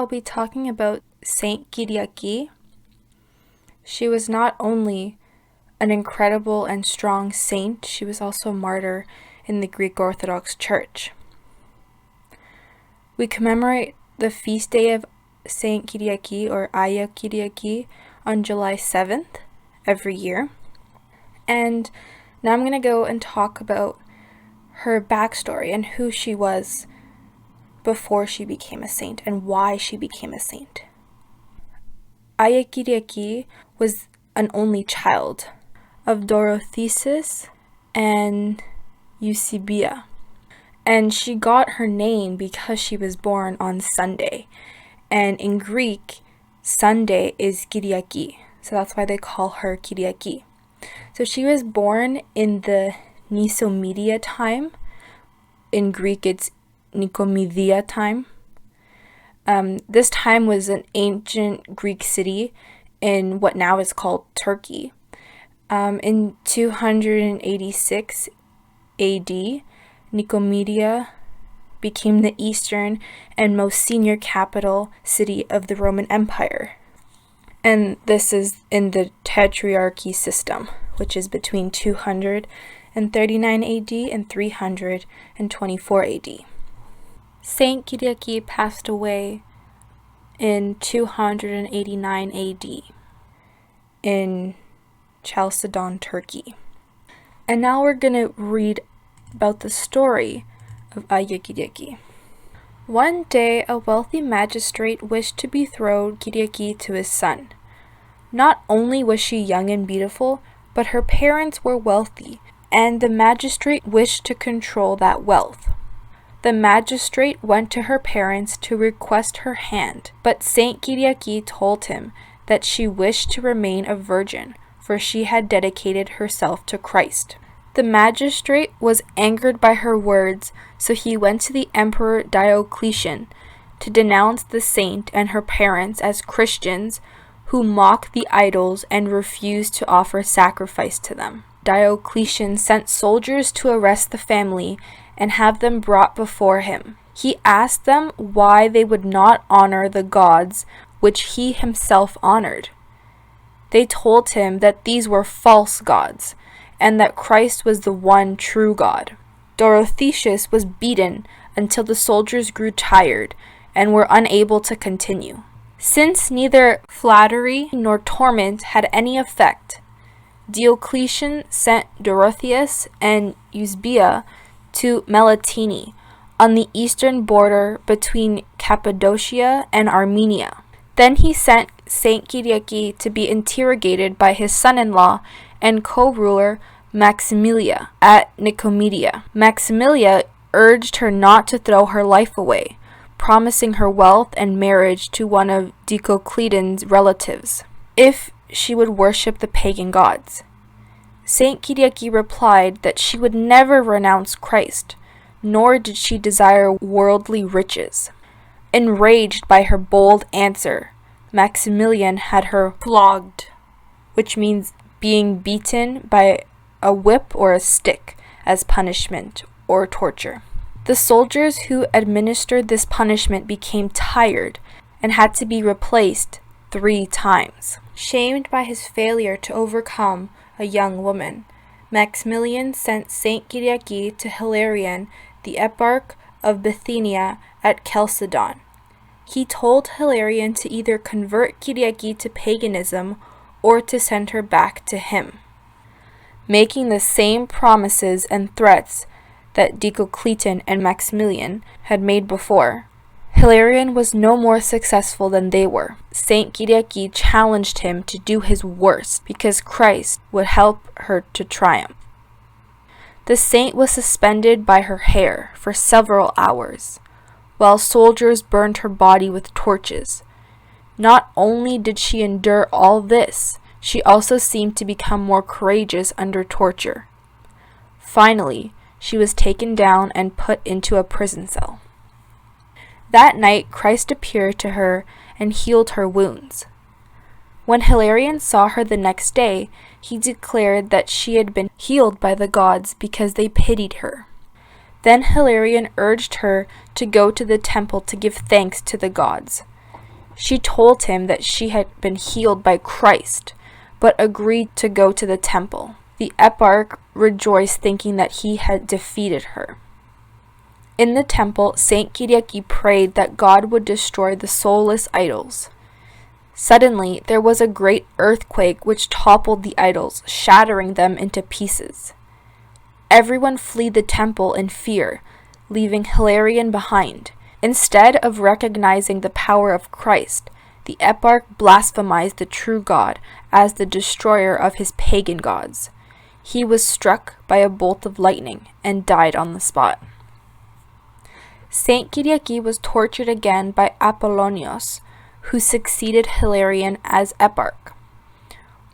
I'll be talking about Saint Kyriaki. She was not only an incredible and strong saint, she was also a martyr in the Greek Orthodox Church. We commemorate the feast day of Saint Kyriaki, or Aya Kyriaki, on July 7th every year. And now I'm going to go and talk about her backstory and who she was before she became a saint and why she became a saint. Aya Kyriaki was an only child of Dorotheus and Eusebius, and she got her name because she was born on Sunday, and in Greek, Sunday is Kyriaki, so that's why they call her Kyriaki. So she was born in the Nicomedia time. In Greek, it's Nicomedia time. This time was an ancient Greek city in what now is called Turkey. In 286 AD, Nicomedia became the eastern and most senior capital city of the Roman Empire. And this is in the Tetrarchy system, which is between 239 AD and 324 AD. Saint Kyriaki passed away in 289 AD in Chalcedon, Turkey. And now we're going to read about the story of Aya Kyriaki. One day, a wealthy magistrate wished to betroth Kyriaki to his son. Not only was she young and beautiful, but her parents were wealthy, and the magistrate wished to control that wealth. The magistrate went to her parents to request her hand, but Saint Kyriaki told him that she wished to remain a virgin, for she had dedicated herself to Christ. The magistrate was angered by her words, so he went to the Emperor Diocletian to denounce the saint and her parents as Christians who mock the idols and refuse to offer sacrifice to them. Diocletian sent soldiers to arrest the family and have them brought before him. He asked them why they would not honor the gods which he himself honored. They told him that these were false gods, and that Christ was the one true God. Dorotheus was beaten until the soldiers grew tired and were unable to continue. Since neither flattery nor torment had any effect, Diocletian sent Dorotheus and Eusebius to Melitene, on the eastern border between Cappadocia and Armenia. Then he sent Saint Kyriaki to be interrogated by his son-in-law and co-ruler Maximilia at Nicomedia. Maximilia urged her not to throw her life away, promising her wealth and marriage to one of Diocletian's relatives, if she would worship the pagan gods. Saint Kyriaki replied that she would never renounce Christ, nor did she desire worldly riches. Enraged by her bold answer, Maximilian had her flogged, which means being beaten by a whip or a stick as punishment or torture. The soldiers who administered this punishment became tired and had to be replaced 3 times. Shamed by his failure to overcome a young woman, Maximilian sent Saint Kyriaki to Hilarion, the eparch of Bithynia at Chalcedon. He told Hilarion to either convert Kyriaki to paganism or to send her back to him. Making the same promises and threats that Diocletian and Maximilian had made before, Hilarion was no more successful than they were. Saint Kyriaki challenged him to do his worst because Christ would help her to triumph. The saint was suspended by her hair for several hours, while soldiers burned her body with torches. Not only did she endure all this, she also seemed to become more courageous under torture. Finally, she was taken down and put into a prison cell. That night, Christ appeared to her and healed her wounds. When Hilarion saw her the next day, he declared that she had been healed by the gods because they pitied her. Then Hilarion urged her to go to the temple to give thanks to the gods. She told him that she had been healed by Christ, but agreed to go to the temple. The eparch rejoiced, thinking that he had defeated her. In the temple, Saint Kyriaki prayed that God would destroy the soulless idols. Suddenly, there was a great earthquake which toppled the idols, shattering them into pieces. Everyone fled the temple in fear, leaving Hilarion behind. Instead of recognizing the power of Christ, the eparch blasphemized the true God as the destroyer of his pagan gods. He was struck by a bolt of lightning and died on the spot. Saint Kyriaki was tortured again by Apollonios, who succeeded Hilarion as eparch.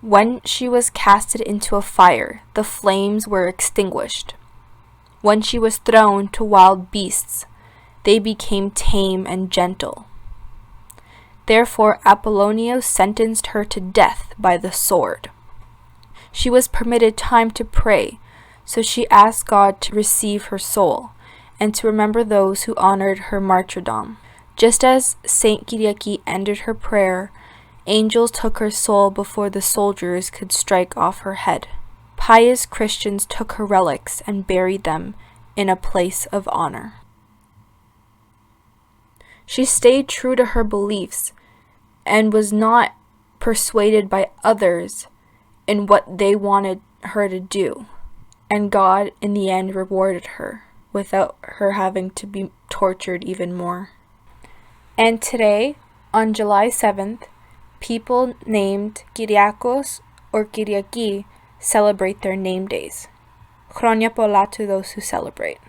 When she was casted into a fire, the flames were extinguished. When she was thrown to wild beasts, they became tame and gentle. Therefore, Apollonios sentenced her to death by the sword. She was permitted time to pray, so she asked God to receive her soul and to remember those who honored her martyrdom. Just as Saint Kyriaki ended her prayer, angels took her soul before the soldiers could strike off her head. Pious Christians took her relics and buried them in a place of honor. She stayed true to her beliefs and was not persuaded by others in what they wanted her to do, and God in the end rewarded her without her having to be tortured even more. And today, on July 7th, people named Kyriakos or Kyriaki celebrate their name days. Chronia πολλά to those who celebrate.